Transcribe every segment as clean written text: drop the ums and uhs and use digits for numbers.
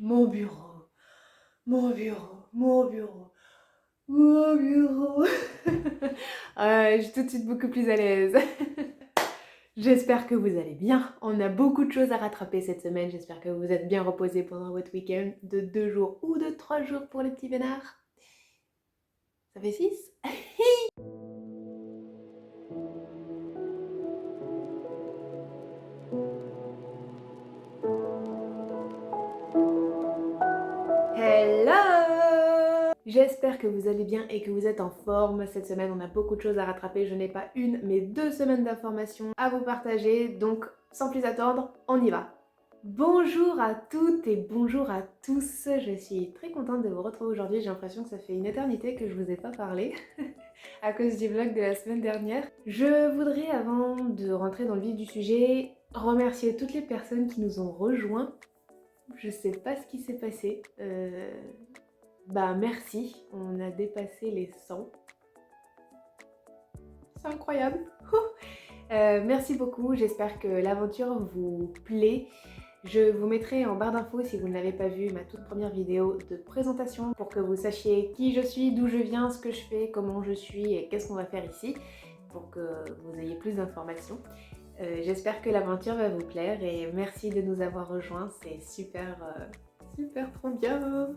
Mon bureau, mon bureau, mon bureau, mon bureau. Je suis tout de suite beaucoup plus à l'aise. J'espère que vous allez bien. On a beaucoup de choses à rattraper cette semaine. J'espère que vous êtes bien reposés pendant votre week-end de 2 jours ou de 3 jours pour les petits vénards. Ça fait 6. Hello! J'espère que vous allez bien et que vous êtes en forme. Cette semaine, on a beaucoup de choses à rattraper. Je n'ai pas une, mais 2 semaines d'informations à vous partager. Donc, sans plus attendre, on y va. Bonjour à toutes et bonjour à tous. Je suis très contente de vous retrouver aujourd'hui. J'ai l'impression que ça fait une éternité que je vous ai pas parlé à cause du vlog de la semaine dernière. Je voudrais, avant de rentrer dans le vif du sujet, remercier toutes les personnes qui nous ont rejoints. Je sais pas ce qui s'est passé. Merci, on a dépassé les 100. C'est incroyable. Merci beaucoup, j'espère que l'aventure vous plaît. Je vous mettrai en barre d'infos, si vous ne l'avez pas vu, ma toute première vidéo de présentation pour que vous sachiez qui je suis, d'où je viens, ce que je fais, comment je suis et qu'est-ce qu'on va faire ici, pour que vous ayez plus d'informations. J'espère que l'aventure va vous plaire et merci de nous avoir rejoints, c'est super trop bien.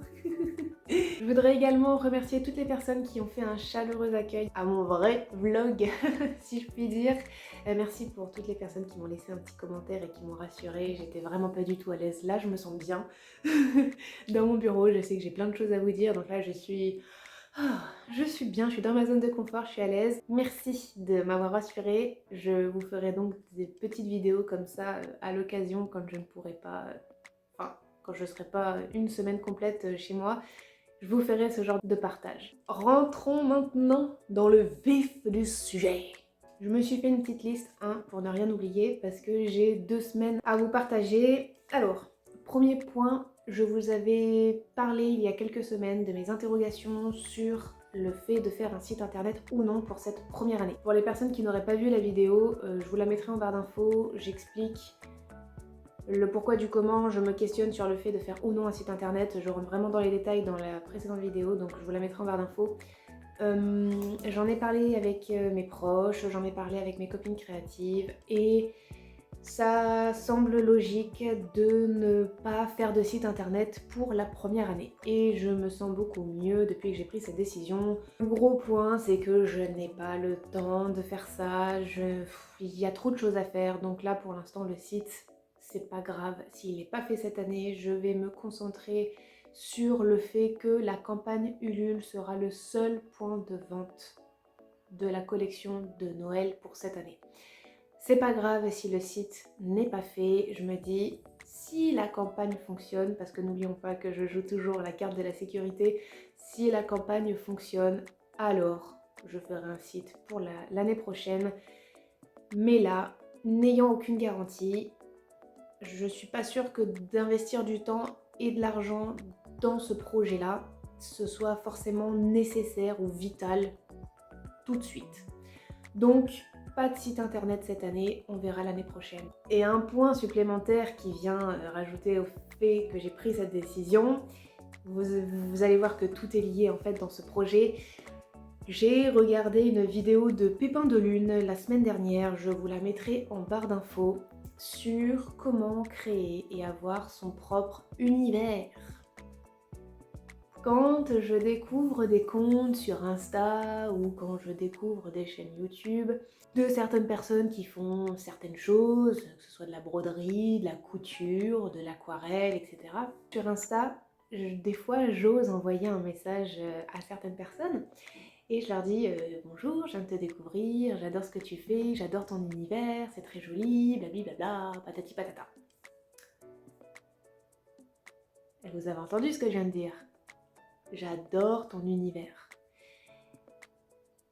Je voudrais également remercier toutes les personnes qui ont fait un chaleureux accueil à mon vrai vlog, si je puis dire. Merci pour toutes les personnes qui m'ont laissé un petit commentaire et qui m'ont rassurée. J'étais vraiment pas du tout à l'aise. Là, je me sens bien dans mon bureau. Je sais que j'ai plein de choses à vous dire. Donc là, je suis bien. Je suis dans ma zone de confort. Je suis à l'aise. Merci de m'avoir rassurée. Je vous ferai donc des petites vidéos comme ça à l'occasion quand je ne pourrai pas... quand je ne serai pas une semaine complète chez moi. Je vous ferai ce genre de partage. Rentrons maintenant dans le vif du sujet. Je me suis fait une petite liste, pour ne rien oublier, parce que j'ai 2 semaines à vous partager. Alors, premier point, je vous avais parlé il y a quelques semaines de mes interrogations sur le fait de faire un site internet ou non pour cette première année. Pour les personnes qui n'auraient pas vu la vidéo, je vous la mettrai en barre d'infos, j'explique le pourquoi du comment, je me questionne sur le fait de faire ou non un site internet. Je rentre vraiment dans les détails dans la précédente vidéo, donc je vous la mettrai en barre d'infos. J'en ai parlé avec mes proches, j'en ai parlé avec mes copines créatives et ça semble logique de ne pas faire de site internet pour la première année. Et je me sens beaucoup mieux depuis que j'ai pris cette décision. Le gros point, c'est que je n'ai pas le temps de faire ça, il y a trop de choses à faire, donc là pour l'instant le site, c'est pas grave. S'il n'est pas fait cette année, je vais me concentrer sur le fait que la campagne Ulule sera le seul point de vente de la collection de Noël pour cette année. C'est pas grave si le site n'est pas fait, je me dis si la campagne fonctionne, parce que n'oublions pas que je joue toujours la carte de la sécurité, si la campagne fonctionne, alors je ferai un site pour l'année prochaine. Mais là, n'ayant aucune garantie, je suis pas sûre que d'investir du temps et de l'argent dans ce projet-là, ce soit forcément nécessaire ou vital tout de suite. Donc, pas de site internet cette année, on verra l'année prochaine. Et un point supplémentaire qui vient rajouter au fait que j'ai pris cette décision, vous allez voir que tout est lié en fait dans ce projet. J'ai regardé une vidéo de Pépin de Lune la semaine dernière, je vous la mettrai en barre d'infos, sur comment créer et avoir son propre univers. Quand je découvre des comptes sur Insta ou quand je découvre des chaînes YouTube de certaines personnes qui font certaines choses, que ce soit de la broderie, de la couture, de l'aquarelle, etc. Sur Insta, des fois j'ose envoyer un message à certaines personnes et je leur dis bonjour, je viens de te découvrir, j'adore ce que tu fais, j'adore ton univers, c'est très joli, blablabla, patati patata. Vous avez entendu ce que je viens de dire? J'adore ton univers.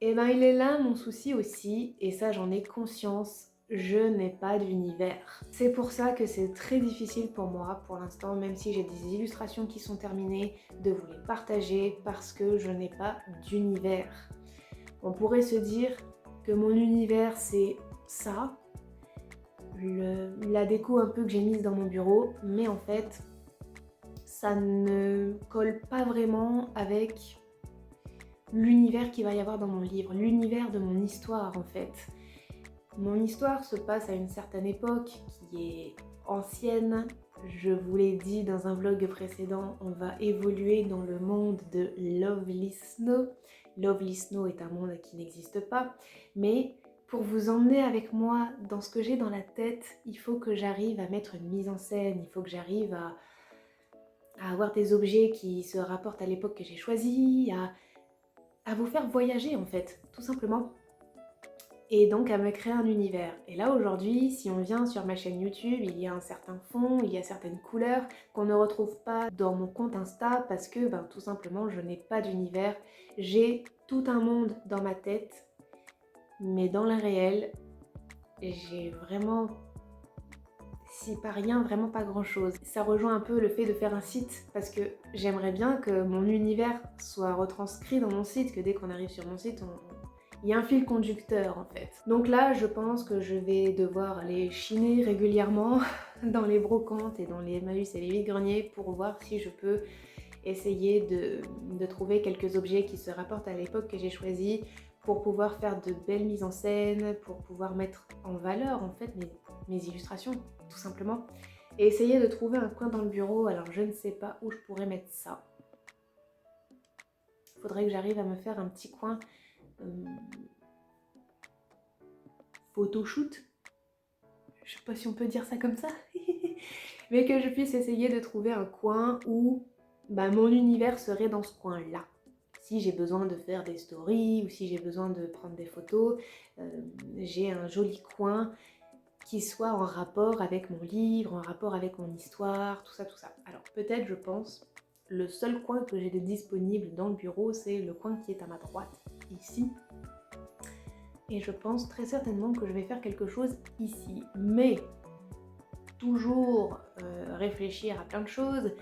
Et ben il est là mon souci aussi, et ça j'en ai conscience, je n'ai pas d'univers. C'est pour ça que c'est très difficile pour moi pour l'instant, même si j'ai des illustrations qui sont terminées, de vous les partager parce que je n'ai pas d'univers. On pourrait se dire que mon univers c'est ça, la déco un peu que j'ai mise dans mon bureau, mais en fait ça ne colle pas vraiment avec l'univers qu'il va y avoir dans mon livre, l'univers de mon histoire en fait. Mon histoire se passe à une certaine époque qui est ancienne. Je vous l'ai dit dans un vlog précédent, on va évoluer dans le monde de Lovely Snow. Lovely Snow est un monde qui n'existe pas, mais pour vous emmener avec moi dans ce que j'ai dans la tête, il faut que j'arrive à mettre une mise en scène, il faut que j'arrive à avoir des objets qui se rapportent à l'époque que j'ai choisie, à vous faire voyager en fait, tout simplement. Et donc à me créer un univers. Et là aujourd'hui, si on vient sur ma chaîne YouTube, il y a un certain fond, il y a certaines couleurs qu'on ne retrouve pas dans mon compte Insta parce que tout simplement je n'ai pas d'univers. J'ai tout un monde dans ma tête, mais dans le réel, j'ai vraiment, si pas rien, vraiment pas grand chose. Ça rejoint un peu le fait de faire un site parce que j'aimerais bien que mon univers soit retranscrit dans mon site, que dès qu'on arrive sur mon site, il y a un fil conducteur en fait. Donc là, je pense que je vais devoir aller chiner régulièrement dans les brocantes et dans les Emmaüs et les vide-greniers pour voir si je peux essayer de trouver quelques objets qui se rapportent à l'époque que j'ai choisie pour pouvoir faire de belles mises en scène, pour pouvoir mettre en valeur en fait mes illustrations, tout simplement. Et essayer de trouver un coin dans le bureau, alors je ne sais pas où je pourrais mettre ça. Il faudrait que j'arrive à me faire un petit coin photoshoot, je sais pas si on peut dire ça comme ça, mais que je puisse essayer de trouver un coin où mon univers serait dans ce coin-là. Si j'ai besoin de faire des stories ou si j'ai besoin de prendre des photos, j'ai un joli coin qui soit en rapport avec mon livre, en rapport avec mon histoire, tout ça, tout ça. Alors peut-être, je pense, le seul coin que j'ai de disponible dans le bureau, c'est le coin qui est à ma droite, ici. Et je pense très certainement que je vais faire quelque chose ici. Mais, toujours réfléchir à plein de choses,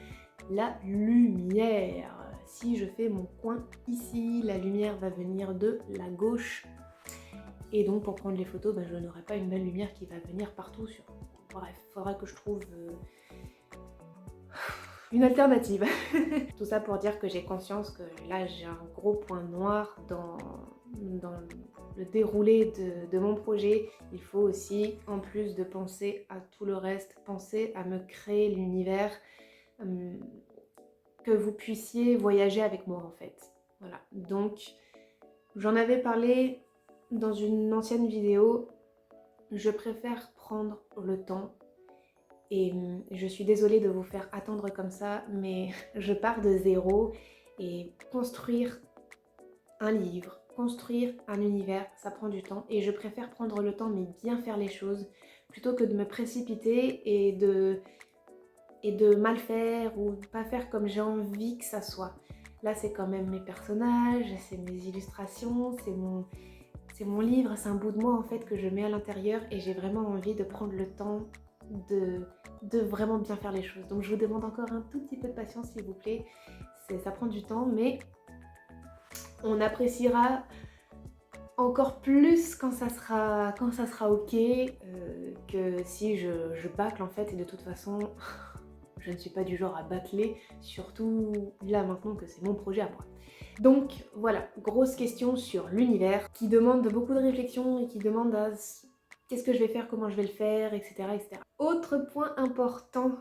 la lumière. Si je fais mon coin ici, la lumière va venir de la gauche. Et donc pour prendre les photos, je n'aurai pas une belle lumière qui va venir partout sur... Bref, il faudra que je trouve une alternative. Tout ça pour dire que j'ai conscience que là j'ai un gros point noir dans le déroulé de mon projet. Il faut aussi, en plus de penser à tout le reste, penser à me créer l'univers, que vous puissiez voyager avec moi en fait. Voilà, donc j'en avais parlé dans une ancienne vidéo, je préfère prendre le temps. Et je suis désolée de vous faire attendre comme ça, mais je pars de zéro et construire un livre, construire un univers, ça prend du temps. Et je préfère prendre le temps mais bien faire les choses plutôt que de me précipiter et de mal faire ou pas faire comme j'ai envie que ça soit. Là c'est quand même mes personnages, c'est mes illustrations, c'est mon livre, c'est un bout de moi en fait que je mets à l'intérieur et j'ai vraiment envie de prendre le temps de vraiment bien faire les choses. Donc je vous demande encore un tout petit peu de patience s'il vous plaît, ça prend du temps mais on appréciera encore plus quand ça sera ok que si je bâcle en fait. Et de toute façon je ne suis pas du genre à bâcler, surtout là maintenant que c'est mon projet à moi. Donc voilà, grosse question sur l'univers qui demande beaucoup de réflexion et qui demande à qu'est-ce que je vais faire, comment je vais le faire, etc., etc. Autre point important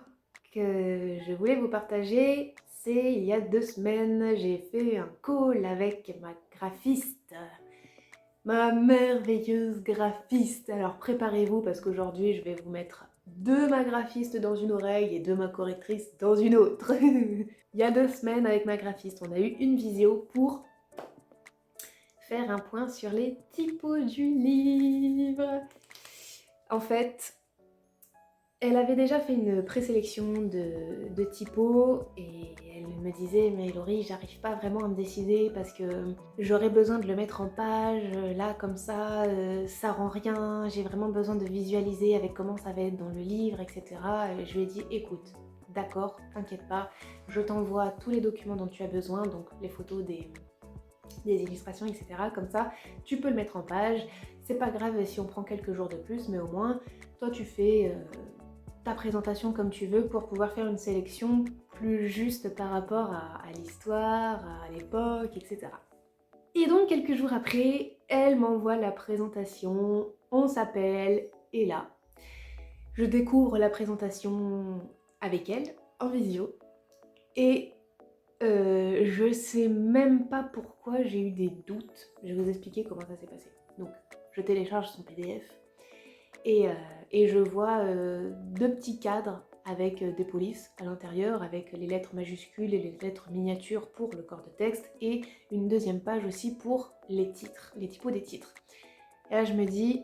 que je voulais vous partager, c'est il y a 2 semaines, j'ai fait un call avec ma graphiste, ma merveilleuse graphiste. Alors préparez-vous parce qu'aujourd'hui je vais vous mettre 2 ma graphiste dans une oreille et 2 ma correctrice dans une autre. Il y a 2 semaines avec ma graphiste, on a eu une visio pour faire un point sur les typos du livre. En fait, elle avait déjà fait une présélection de typos et elle me disait « Mais Laurie, j'arrive pas vraiment à me décider parce que j'aurais besoin de le mettre en page, là comme ça, ça rend rien, j'ai vraiment besoin de visualiser avec comment ça va être dans le livre, etc. » Et je lui ai dit « Écoute, d'accord, t'inquiète pas, je t'envoie tous les documents dont tu as besoin, donc les photos des illustrations, etc. Comme ça, tu peux le mettre en page. C'est pas grave si on prend quelques jours de plus, mais au moins, toi tu fais ta présentation comme tu veux pour pouvoir faire une sélection plus juste par rapport à l'histoire, à l'époque, etc. Et donc quelques jours après, elle m'envoie la présentation, on s'appelle, et là, je découvre la présentation avec elle, en visio, et je sais même pas pourquoi j'ai eu des doutes. Je vais vous expliquer comment ça s'est passé. Donc, je télécharge son PDF, et je vois 2 petits cadres avec des polices à l'intérieur, avec les lettres majuscules et les lettres miniatures pour le corps de texte, et une deuxième page aussi pour les titres, les typos des titres. Et là je me dis,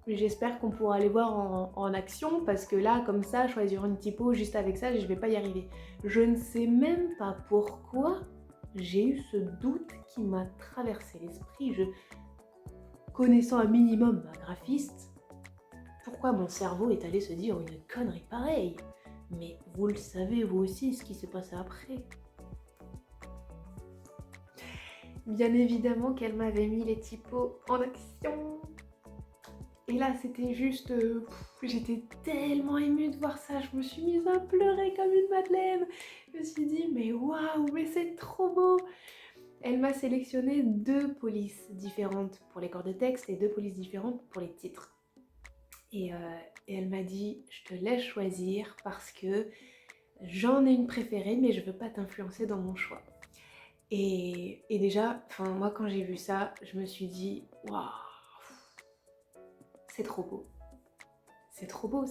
j'espère qu'on pourra les voir en action, parce que là, comme ça, choisir une typo juste avec ça, je vais pas y arriver. Je ne sais même pas pourquoi j'ai eu ce doute qui m'a traversé l'esprit. Connaissant un minimum ma graphiste, pourquoi mon cerveau est allé se dire une connerie pareille? Mais vous le savez vous aussi ce qui s'est passé après. Bien évidemment qu'elle m'avait mis les typos en action. Et là c'était juste... j'étais tellement émue de voir ça, je me suis mise à pleurer comme une madeleine. Je me suis dit mais waouh, mais c'est trop beau. Elle m'a sélectionné 2 polices différentes pour les corps de texte et 2 polices différentes pour les titres. Et elle m'a dit, je te laisse choisir parce que j'en ai une préférée, mais je veux pas t'influencer dans mon choix. Et déjà, moi quand j'ai vu ça, je me suis dit, waouh, c'est trop beau. C'est trop beau,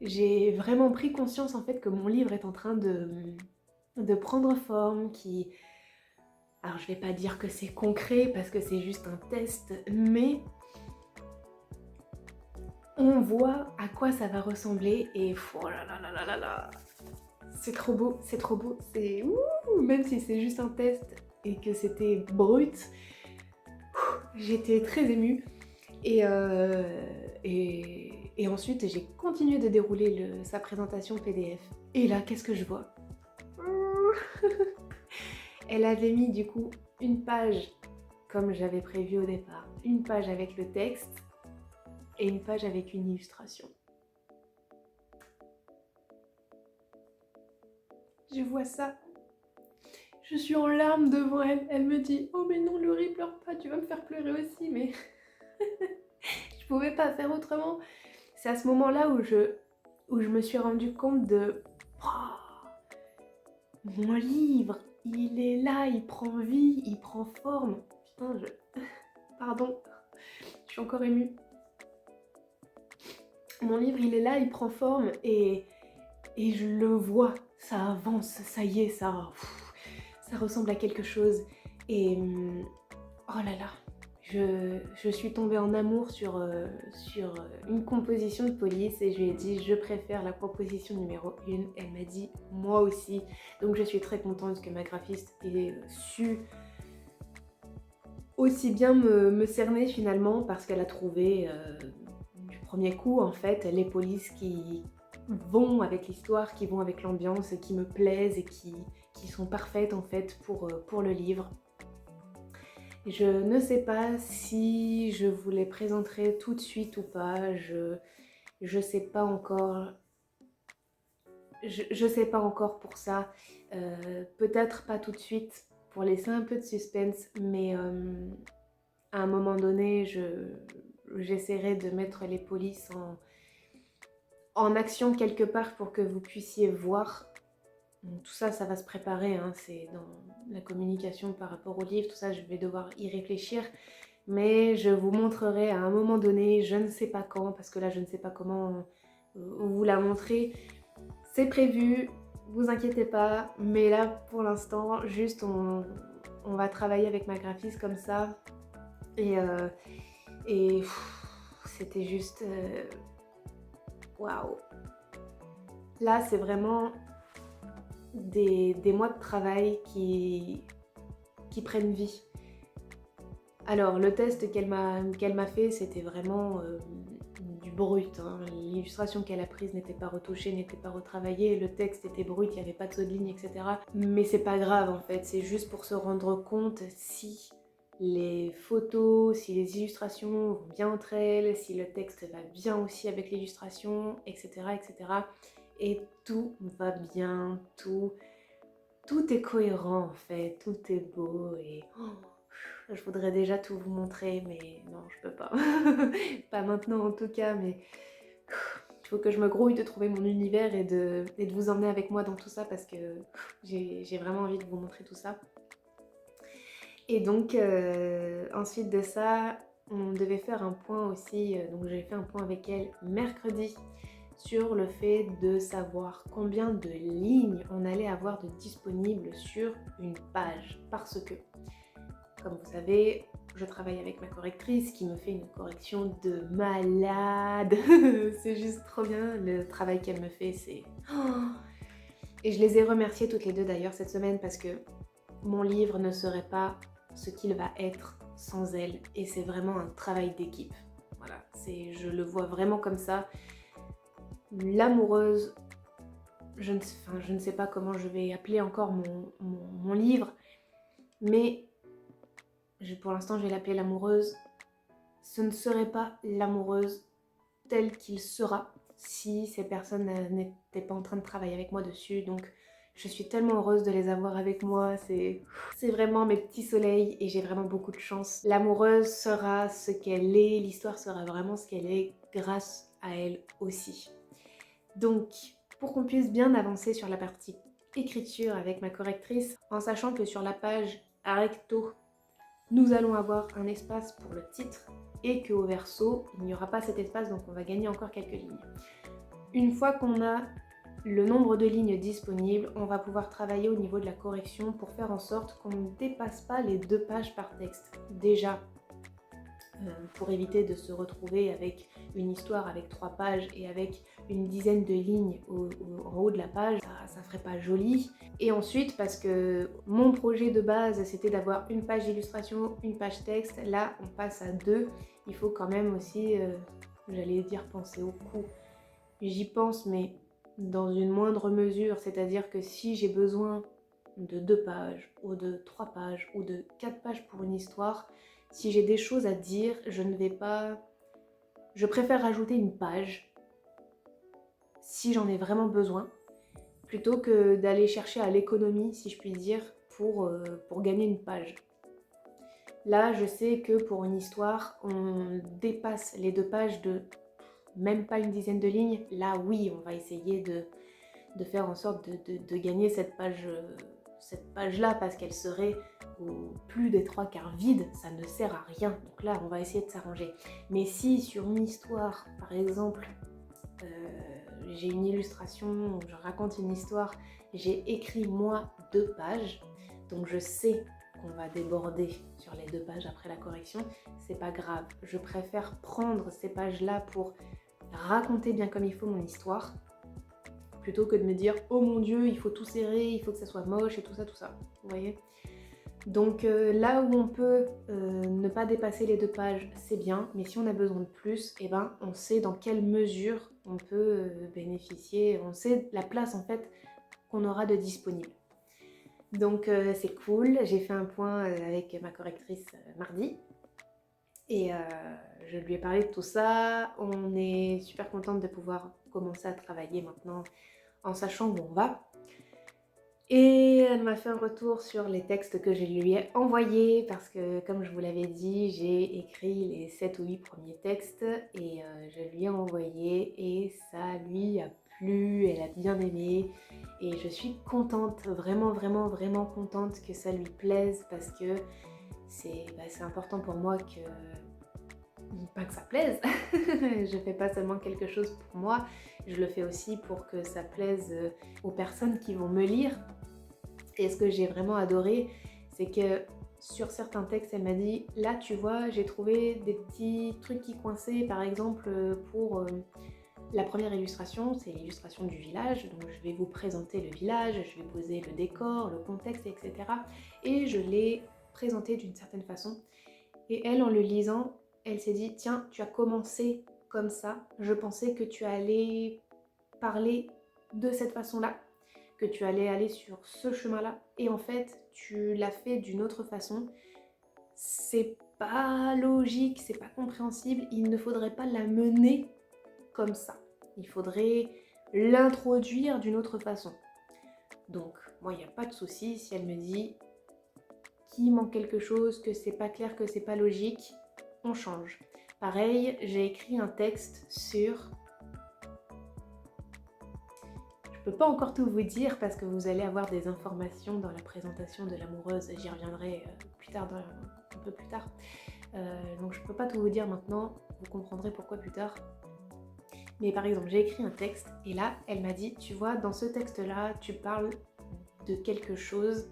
j'ai vraiment pris conscience en fait que mon livre est en train de prendre forme, alors je vais pas dire que c'est concret parce que c'est juste un test, mais on voit à quoi ça va ressembler et oh là là là là là là, c'est trop beau, c'est trop beau, c'est ouh, même si c'est juste un test et que c'était brut, j'étais très émue et ensuite j'ai continué de dérouler sa présentation PDF et là qu'est-ce que je vois? Elle avait mis du coup une page comme j'avais prévu au départ, une page avec le texte et une page avec une illustration. Je vois ça, je suis en larmes devant elle, elle me dit « Oh mais non Laurie, pleure pas, tu vas me faire pleurer aussi » mais je pouvais pas faire autrement. C'est à ce moment-là où je me suis rendu compte de oh, mon livre, il est là, il prend vie, il prend forme. Putain, pardon, je suis encore émue. Mon livre, il est là, il prend forme et je le vois, ça avance, ça y est, ça ressemble à quelque chose. Et oh là là, je suis tombée en amour sur une composition de police et je lui ai dit je préfère la proposition numéro 1. Elle m'a dit moi aussi. Donc je suis très contente que ma graphiste ait su aussi bien me cerner finalement parce qu'elle a trouvé du premier coup en fait les polices qui vont avec l'histoire, qui vont avec l'ambiance et qui me plaisent et qui sont parfaites en fait pour le livre. Je ne sais pas si je vous les présenterai tout de suite ou pas, je sais pas encore, je sais pas encore pour ça, peut-être pas tout de suite pour laisser un peu de suspense, mais à un moment donné j'essaierai de mettre les polices en action quelque part pour que vous puissiez voir. Donc, tout ça, ça va se préparer, hein, c'est dans la communication par rapport au livre, tout ça, je vais devoir y réfléchir. Mais je vous montrerai à un moment donné, je ne sais pas quand, parce que là, je ne sais pas comment vous la montrer. C'est prévu, vous inquiétez pas, mais là, pour l'instant, juste, on va travailler avec ma graphiste comme ça. Et c'était juste... waouh! Là, c'est vraiment... Des mois de travail qui prennent vie. Alors le test qu'elle m'a fait, c'était vraiment du brut, hein. L'illustration qu'elle a prise n'était pas retouchée, n'était pas retravaillée, le texte était brut, il n'y avait pas de saut de ligne, etc. Mais c'est pas grave en fait, c'est juste pour se rendre compte si les photos, si les illustrations vont bien entre elles, si le texte va bien aussi avec l'illustration, etc., etc. Et tout va bien, tout est cohérent en fait, tout est beau et je voudrais déjà tout vous montrer, mais non, je peux pas. Pas maintenant en tout cas, mais il faut que je me grouille de trouver mon univers et de vous emmener avec moi dans tout ça parce que j'ai vraiment envie de vous montrer tout ça. Et donc, ensuite de ça, on devait faire un point aussi, donc j'ai fait un point avec elle mercredi sur le fait de savoir combien de lignes on allait avoir de disponibles sur une page. Parce que, comme vous savez, je travaille avec ma correctrice qui me fait une correction de malade. C'est juste trop bien, le travail qu'elle me fait, c'est... Et je les ai remerciées toutes les deux d'ailleurs cette semaine parce que mon livre ne serait pas ce qu'il va être sans elle et c'est vraiment un travail d'équipe. Voilà, je le vois vraiment comme ça. L'amoureuse, je ne sais pas comment je vais appeler encore mon livre, mais pour l'instant je vais l'appeler l'amoureuse. Ce ne serait pas l'amoureuse telle qu'il sera si ces personnes n'étaient pas en train de travailler avec moi dessus. Donc je suis tellement heureuse de les avoir avec moi, c'est vraiment mes petits soleils et j'ai vraiment beaucoup de chance. L'amoureuse sera ce qu'elle est, l'histoire sera vraiment ce qu'elle est grâce à elle aussi. Donc, pour qu'on puisse bien avancer sur la partie écriture avec ma correctrice, en sachant que sur la page recto, nous allons avoir un espace pour le titre et qu'au verso, il n'y aura pas cet espace, donc on va gagner encore quelques lignes. Une fois qu'on a le nombre de lignes disponibles, on va pouvoir travailler au niveau de la correction pour faire en sorte qu'on ne dépasse pas les 2 pages par texte. Déjà, pour éviter de se retrouver avec une histoire avec 3 pages et avec une dizaine de lignes en haut de la page, ça ferait pas joli. Et ensuite parce que mon projet de base c'était d'avoir une page d'illustration, une page texte, là on passe à 2. Il faut quand même aussi, j'allais dire penser au coût. J'y pense mais dans une moindre mesure, c'est-à-dire que si j'ai besoin de 2 pages ou de 3 pages ou de 4 pages pour une histoire, si j'ai des choses à dire, je préfère rajouter une page si j'en ai vraiment besoin, plutôt que d'aller chercher à l'économie, si je puis dire, pour gagner une page. Là, je sais que pour une histoire, on dépasse les 2 pages de même pas une dizaine de lignes. Là, oui, on va essayer de faire en sorte de gagner cette page-là parce qu'elle serait au plus des 3/4 vide, ça ne sert à rien. Donc là, on va essayer de s'arranger. Mais si sur une histoire, par exemple, j'ai une illustration, je raconte une histoire, j'ai écrit moi 2 pages, donc je sais qu'on va déborder sur les 2 pages après la correction, c'est pas grave. Je préfère prendre ces pages-là pour raconter bien comme il faut mon histoire, plutôt que de me dire oh mon dieu il faut tout serrer, il faut que ça soit moche et tout ça, vous voyez. Donc là où on peut ne pas dépasser les 2 pages, c'est bien, mais si on a besoin de plus, eh ben, on sait dans quelle mesure on peut bénéficier, on sait la place en fait qu'on aura de disponible. Donc c'est cool, j'ai fait un point avec ma correctrice mardi, et je lui ai parlé de tout ça. On est super contente de pouvoir commencer à travailler maintenant en sachant où on va. Et elle m'a fait un retour sur les textes que je lui ai envoyés parce que, comme je vous l'avais dit, j'ai écrit les 7 ou 8 premiers textes et je lui ai envoyé et ça lui a plu, elle a bien aimé et je suis contente, vraiment, vraiment, vraiment contente que ça lui plaise parce que c'est important pour moi pas que ça plaise. Je fais pas seulement quelque chose pour moi, je le fais aussi pour que ça plaise aux personnes qui vont me lire. Et ce que j'ai vraiment adoré, c'est que sur certains textes, elle m'a dit « Là, tu vois, j'ai trouvé des petits trucs qui coinçaient, par exemple, pour la première illustration, c'est l'illustration du village. Donc, je vais vous présenter le village, je vais poser le décor, le contexte, etc. Et je l'ai présenté d'une certaine façon. Et elle, en le lisant, elle s'est dit « Tiens, tu as commencé comme ça. Je pensais que tu allais parler de cette façon-là, que tu allais aller sur ce chemin-là. Et en fait, tu l'as fait d'une autre façon. c'est pas logique, c'est pas compréhensible, il ne faudrait pas la mener comme ça. Il faudrait l'introduire d'une autre façon. Donc, moi, il n'y a pas de souci si elle me dit qu'il manque quelque chose, que c'est pas clair, que c'est pas logique, on change. Pareil, j'ai écrit un texte sur... Je peux pas encore tout vous dire parce que vous allez avoir des informations dans la présentation de l'amoureuse, j'y reviendrai plus tard, un peu plus tard. Donc je peux pas tout vous dire maintenant, vous comprendrez pourquoi plus tard. Mais par exemple, j'ai écrit un texte et là, elle m'a dit, tu vois, dans ce texte-là, tu parles de quelque chose,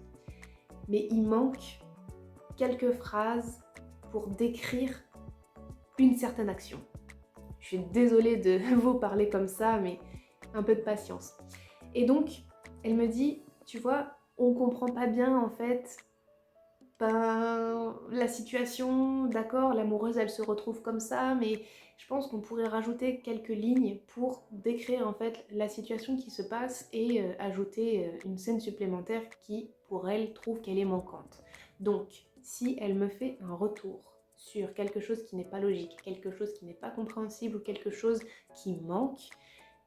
mais il manque quelques phrases pour décrire une certaine action. Je suis désolée de vous parler comme ça, mais un peu de patience. Et donc, elle me dit, tu vois, on comprend pas bien en fait la situation, d'accord, l'amoureuse elle se retrouve comme ça, mais je pense qu'on pourrait rajouter quelques lignes pour décrire en fait la situation qui se passe et ajouter une scène supplémentaire qui, pour elle, trouve qu'elle est manquante. Donc, si elle me fait un retour sur quelque chose qui n'est pas logique, quelque chose qui n'est pas compréhensible ou quelque chose qui manque,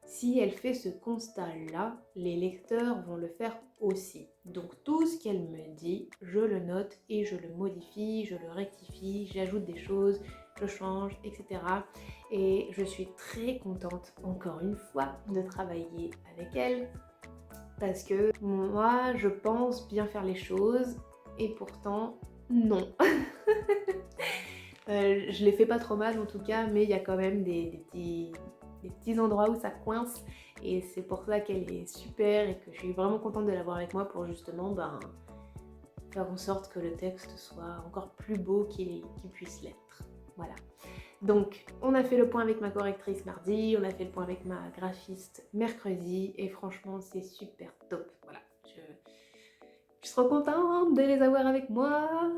si elle fait ce constat-là, les lecteurs vont le faire aussi. Donc tout ce qu'elle me dit, je le note et je le modifie, je le rectifie, j'ajoute des choses, je change, etc. Et je suis très contente, encore une fois, de travailler avec elle parce que moi, je pense bien faire les choses et pourtant, non. Je les fais pas trop mal en tout cas, mais il y a quand même des petits endroits où ça coince et c'est pour ça qu'elle est super et que je suis vraiment contente de l'avoir avec moi pour justement faire en sorte que le texte soit encore plus beau qu'il puisse l'être. Voilà. Donc on a fait le point avec ma correctrice mardi, on a fait le point avec ma graphiste mercredi et franchement c'est super top. Voilà. Je suis trop contente de les avoir avec moi.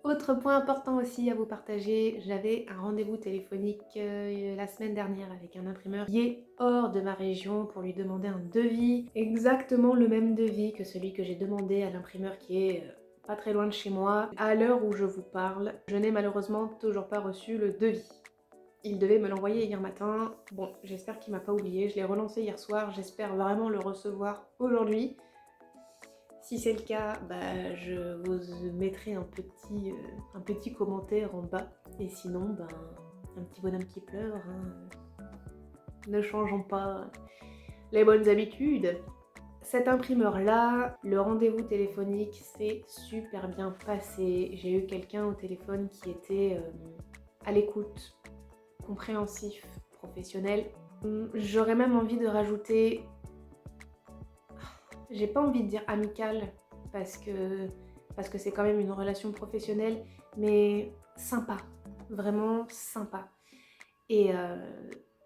Autre point important aussi à vous partager, j'avais un rendez-vous téléphonique la semaine dernière avec un imprimeur qui est hors de ma région pour lui demander un devis, exactement le même devis que celui que j'ai demandé à l'imprimeur qui est pas très loin de chez moi. À l'heure où je vous parle, je n'ai malheureusement toujours pas reçu le devis. Il devait me l'envoyer hier matin, bon j'espère qu'il m'a pas oublié, je l'ai relancé hier soir, j'espère vraiment le recevoir aujourd'hui. Si c'est le cas, je vous mettrai un petit commentaire en bas. Et sinon, un petit bonhomme qui pleure. Hein. Ne changeons pas les bonnes habitudes. Cet imprimeur-là, le rendez-vous téléphonique s'est super bien passé. J'ai eu quelqu'un au téléphone qui était à l'écoute, compréhensif, professionnel. J'aurais même envie de rajouter... J'ai pas envie de dire amical parce que c'est quand même une relation professionnelle, mais sympa, vraiment sympa. Et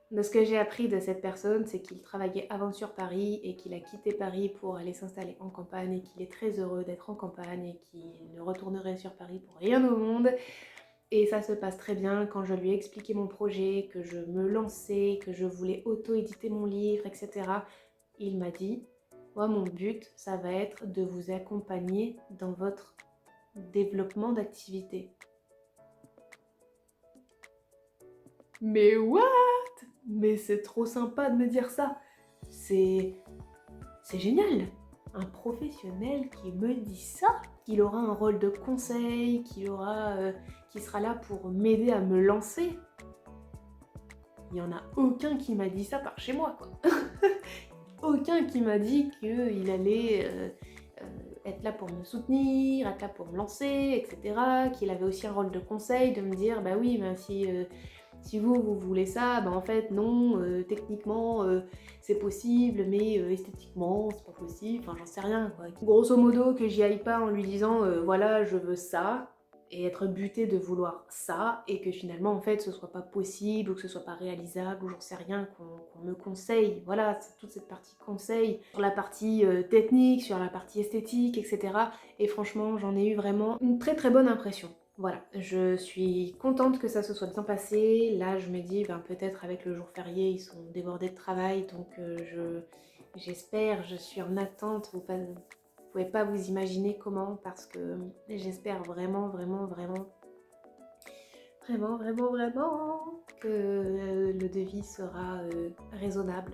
de ce que j'ai appris de cette personne, c'est qu'il travaillait avant sur Paris et qu'il a quitté Paris pour aller s'installer en campagne et qu'il est très heureux d'être en campagne et qu'il ne retournerait sur Paris pour rien au monde. Et ça se passe très bien quand je lui ai expliqué mon projet, que je me lançais, que je voulais auto-éditer mon livre, etc. Il m'a dit... Moi, mon but, ça va être de vous accompagner dans votre développement d'activité. Mais what? Mais c'est trop sympa de me dire ça. C'est génial. Un professionnel qui me dit ça, qu'il aura un rôle de conseil, qui sera là pour m'aider à me lancer. Il n'y en a aucun qui m'a dit ça par chez moi, quoi. Aucun qui m'a dit qu'il allait être là pour me soutenir, être là pour me lancer, etc. Qu'il avait aussi un rôle de conseil, de me dire bah oui, ben si vous voulez ça, ben en fait non, techniquement c'est possible, mais esthétiquement c'est pas possible, enfin j'en sais rien quoi. Grosso modo que j'y aille pas en lui disant voilà je veux ça, et être buté de vouloir ça, et que finalement en fait ce soit pas possible, ou que ce soit pas réalisable, ou j'en sais rien, qu'on me conseille, voilà, c'est toute cette partie conseil, sur la partie technique, sur la partie esthétique, etc. Et franchement j'en ai eu vraiment une très très bonne impression. Voilà, je suis contente que ça se soit bien passé. Là je me dis peut-être avec le jour férié ils sont débordés de travail, donc j'espère, je suis en attente, vous pouvez pas vous imaginer comment, parce que j'espère vraiment, vraiment, vraiment, vraiment, vraiment, vraiment que le devis sera raisonnable.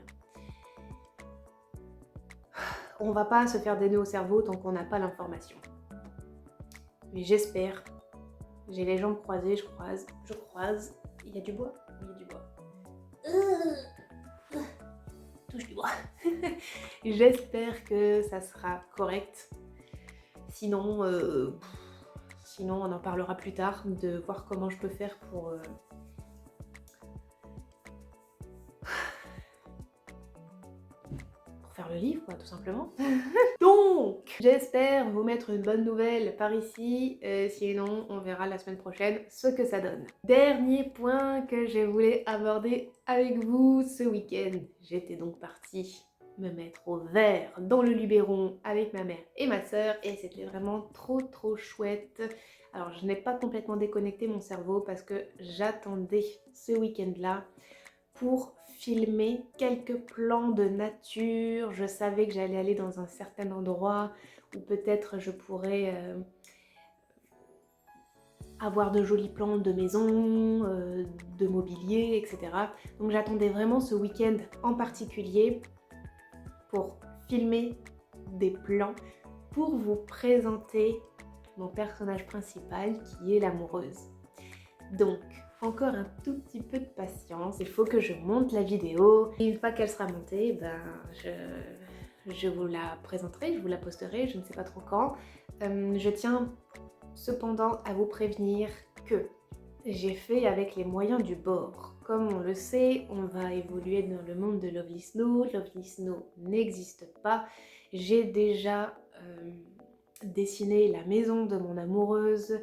On va pas se faire des nœuds au cerveau tant qu'on n'a pas l'information. Mais j'espère. J'ai les jambes croisées, je croise. Il y a du bois? Oui, il y a du bois. Touche du bois. J'espère que ça sera correct. Sinon, sinon, on en parlera plus tard, de voir comment je peux faire pour faire le livre, quoi, tout simplement. Donc, j'espère vous mettre une bonne nouvelle par ici, sinon on verra la semaine prochaine ce que ça donne. Dernier point que je voulais aborder avec vous ce week-end. J'étais donc partie me mettre au vert dans le Luberon avec ma mère et ma sœur et c'était vraiment trop chouette. Alors je n'ai pas complètement déconnecté mon cerveau parce que j'attendais ce week-end-là pour filmer quelques plans de nature. Je savais que j'allais aller dans un certain endroit où peut-être je pourrais avoir de jolis plans de maison, de mobilier, etc. Donc j'attendais vraiment ce week-end en particulier pour filmer des plans pour vous présenter mon personnage principal qui est l'amoureuse. Donc, encore un tout petit peu de patience, il faut que je monte la vidéo. Et une fois qu'elle sera montée, je vous la présenterai, je vous la posterai, je ne sais pas trop quand. Je tiens cependant à vous prévenir que j'ai fait avec les moyens du bord. Comme on le sait, on va évoluer dans le monde de Lovely Snow. Lovely Snow n'existe pas. J'ai déjà dessiné la maison de mon amoureuse.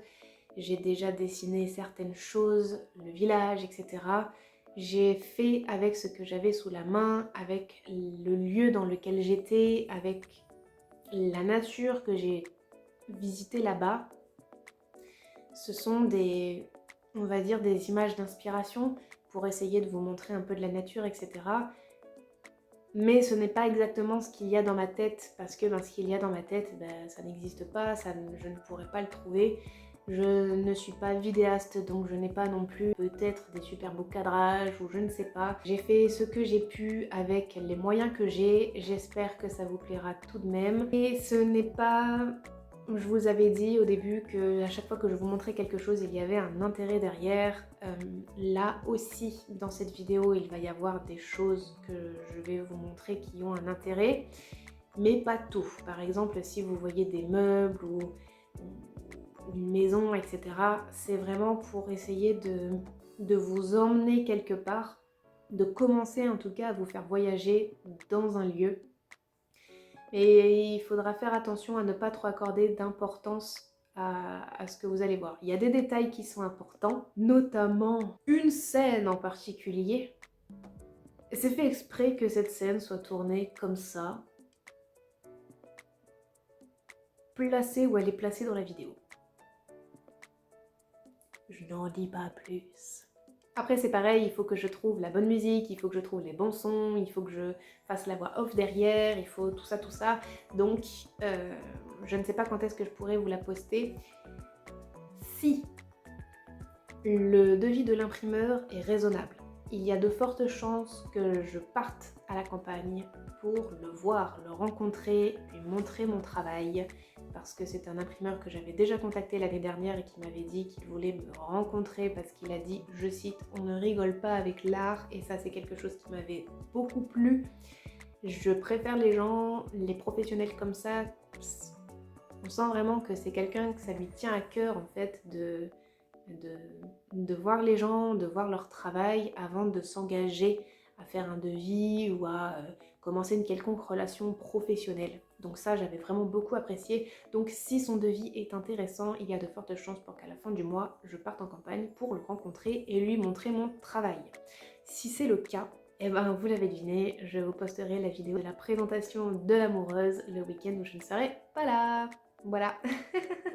J'ai déjà dessiné certaines choses, le village, etc. J'ai fait avec ce que j'avais sous la main, avec le lieu dans lequel j'étais, avec la nature que j'ai visitée là-bas. Ce sont des, on va dire, des images d'inspiration pour essayer de vous montrer un peu de la nature, etc. Mais ce n'est pas exactement ce qu'il y a dans ma tête, parce que ce qu'il y a dans ma tête, ça n'existe pas, je ne pourrais pas le trouver. Je ne suis pas vidéaste, donc je n'ai pas non plus peut-être des super beaux cadrages ou je ne sais pas. J'ai fait ce que j'ai pu avec les moyens que j'ai. J'espère que ça vous plaira tout de même. Et ce n'est pas... Je vous avais dit au début que à chaque fois que je vous montrais quelque chose, il y avait un intérêt derrière. Là aussi, dans cette vidéo, il va y avoir des choses que je vais vous montrer qui ont un intérêt, mais pas tout. Par exemple, si vous voyez des meubles ou une maison, etc., c'est vraiment pour essayer de vous emmener quelque part, de commencer en tout cas à vous faire voyager dans un lieu. Et il faudra faire attention à ne pas trop accorder d'importance à ce que vous allez voir. Il y a des détails qui sont importants, notamment une scène en particulier. C'est fait exprès que cette scène soit tournée comme ça, placée où elle est placée dans la vidéo. Je n'en dis pas plus. Après c'est pareil, il faut que je trouve la bonne musique, il faut que je trouve les bons sons, il faut que je fasse la voix off derrière, il faut tout ça. Donc je ne sais pas quand est-ce que je pourrais vous la poster. Si le devis de l'imprimeur est raisonnable, il y a de fortes chances que je parte à la campagne pour le voir, le rencontrer, lui montrer mon travail, parce que c'est un imprimeur que j'avais déjà contacté l'année dernière et qui m'avait dit qu'il voulait me rencontrer parce qu'il a dit, je cite, on ne rigole pas avec l'art, et ça c'est quelque chose qui m'avait beaucoup plu. Je préfère les gens, les professionnels comme ça, on sent vraiment que c'est quelqu'un que ça lui tient à cœur en fait de voir les gens, de voir leur travail avant de s'engager à faire un devis ou à commencer une quelconque relation professionnelle. Donc ça, j'avais vraiment beaucoup apprécié. Donc si son devis est intéressant, il y a de fortes chances pour qu'à la fin du mois, je parte en campagne pour le rencontrer et lui montrer mon travail. Si c'est le cas, eh ben vous l'avez deviné, je vous posterai la vidéo de la présentation de l'amoureuse le week-end où je ne serai pas là. Voilà.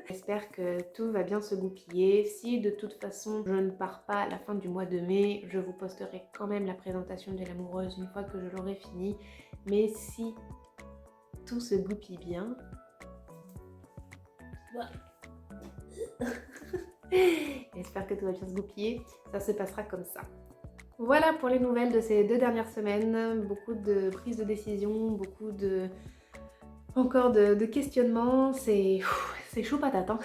J'espère que tout va bien se goupiller. Si de toute façon je ne pars pas à la fin du mois de mai, je vous posterai quand même la présentation de l'amoureuse une fois que je l'aurai fini. Mais si tout se goupille bien, J'espère que tout va bien se goupiller, ça se passera comme ça. Voilà pour les nouvelles de ces 2 dernières semaines, beaucoup de prises de décision, beaucoup de... encore de questionnements, c'est chaud patate hein.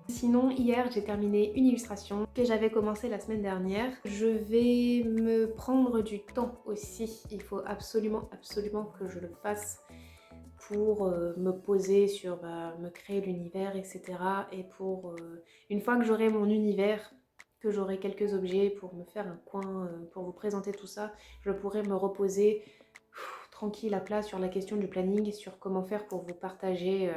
Sinon, hier, j'ai terminé une illustration que j'avais commencé la semaine dernière. Je vais me prendre du temps aussi. Il faut absolument, absolument que je le fasse pour me poser sur me créer l'univers, etc. Et pour, une fois que j'aurai mon univers, que j'aurai quelques objets pour me faire un coin, pour vous présenter tout ça, je pourrai me reposer tranquille à plat sur la question du planning, sur comment faire pour vous partager...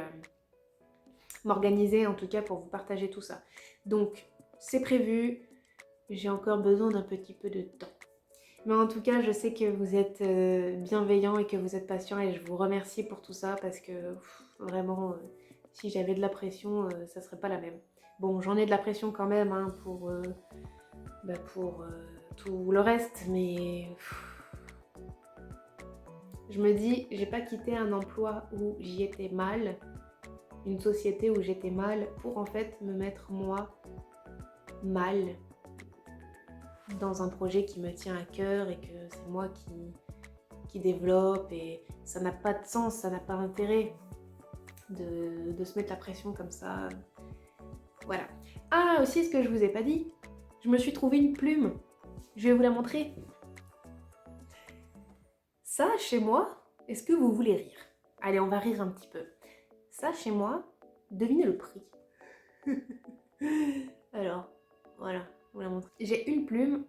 m'organiser en tout cas pour vous partager tout ça. Donc c'est prévu, j'ai encore besoin d'un petit peu de temps. Mais en tout cas je sais que vous êtes bienveillants et que vous êtes patients et je vous remercie pour tout ça parce que vraiment si j'avais de la pression ça serait pas la même. Bon j'en ai de la pression quand même hein, pour tout le reste mais je me dis j'ai pas quitté un emploi où j'y étais mal, une société où j'étais mal pour en fait me mettre moi mal dans un projet qui me tient à cœur et que c'est moi qui développe et ça n'a pas de sens, ça n'a pas d'intérêt de se mettre la pression comme ça. Voilà. Ah aussi ce que je vous ai pas dit, je me suis trouvé une plume, je vais vous la montrer. Ça chez moi, est-ce que vous voulez rire? Allez on va rire un petit peu. Ça, chez moi, devinez le prix. Alors, voilà, je vous la montre. J'ai une plume.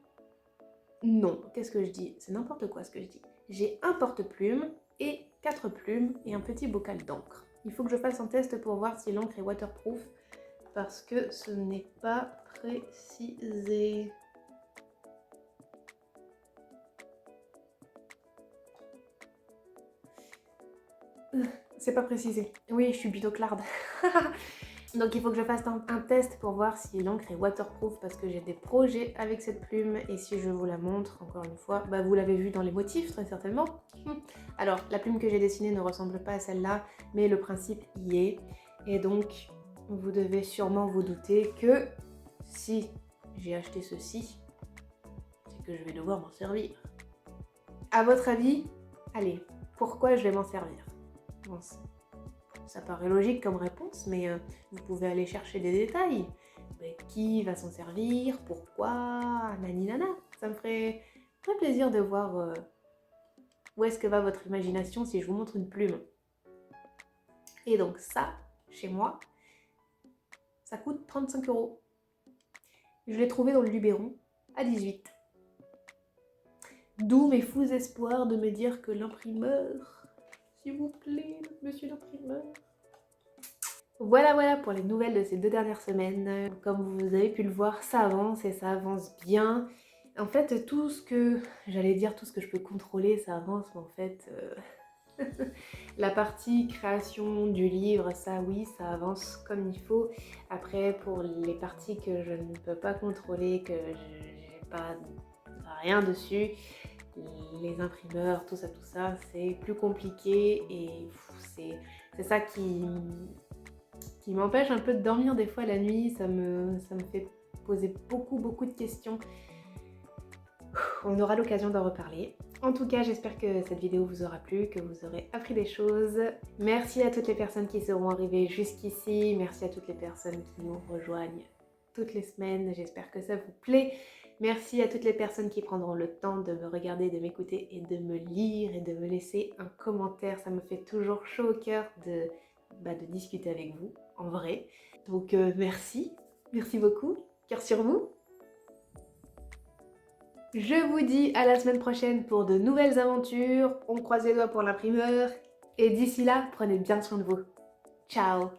Non, qu'est-ce que je dis? C'est n'importe quoi ce que je dis. J'ai un porte-plume et 4 plumes et un petit bocal d'encre. Il faut que je fasse un test pour voir si l'encre est waterproof parce que ce n'est pas précisé. C'est pas précisé. Oui, je suis binoclarde. Donc il faut que je fasse un test pour voir si l'encre est waterproof parce que j'ai des projets avec cette plume et si je vous la montre encore une fois, vous l'avez vu dans les motifs très certainement. Alors la plume que j'ai dessinée ne ressemble pas à celle-là mais le principe y est et donc vous devez sûrement vous douter que si j'ai acheté ceci, c'est que je vais devoir m'en servir. À votre avis, allez, pourquoi je vais m'en servir? Bon, ça paraît logique comme réponse, mais vous pouvez aller chercher des détails. Qui va s'en servir? Pourquoi? Nani nana. Ça me ferait très plaisir de voir où est-ce que va votre imagination si je vous montre une plume. Et donc ça, chez moi, ça coûte 35 €. Je l'ai trouvé dans le Luberon à 18. D'où mes fous espoirs de me dire que l'imprimeur... S'il vous plaît, monsieur l'imprimeur. Voilà pour les nouvelles de ces 2 dernières semaines. Comme vous avez pu le voir, ça avance et ça avance bien. En fait, tout ce que je peux contrôler, ça avance, mais en fait, la partie création du livre, ça oui, ça avance comme il faut. Après, pour les parties que je ne peux pas contrôler, que j'ai pas rien dessus, les imprimeurs, tout ça, c'est plus compliqué et c'est ça qui m'empêche un peu de dormir des fois la nuit, ça me fait poser beaucoup de questions. On aura l'occasion d'en reparler. En tout cas, j'espère que cette vidéo vous aura plu, que vous aurez appris des choses. Merci à toutes les personnes qui seront arrivées jusqu'ici, merci à toutes les personnes qui nous rejoignent toutes les semaines, j'espère que ça vous plaît. Merci à toutes les personnes qui prendront le temps de me regarder, de m'écouter et de me lire et de me laisser un commentaire. Ça me fait toujours chaud au cœur de discuter avec vous, en vrai. Donc merci beaucoup, cœur sur vous. Je vous dis à la semaine prochaine pour de nouvelles aventures. On croise les doigts pour l'imprimeur. Et d'ici là, prenez bien soin de vous. Ciao!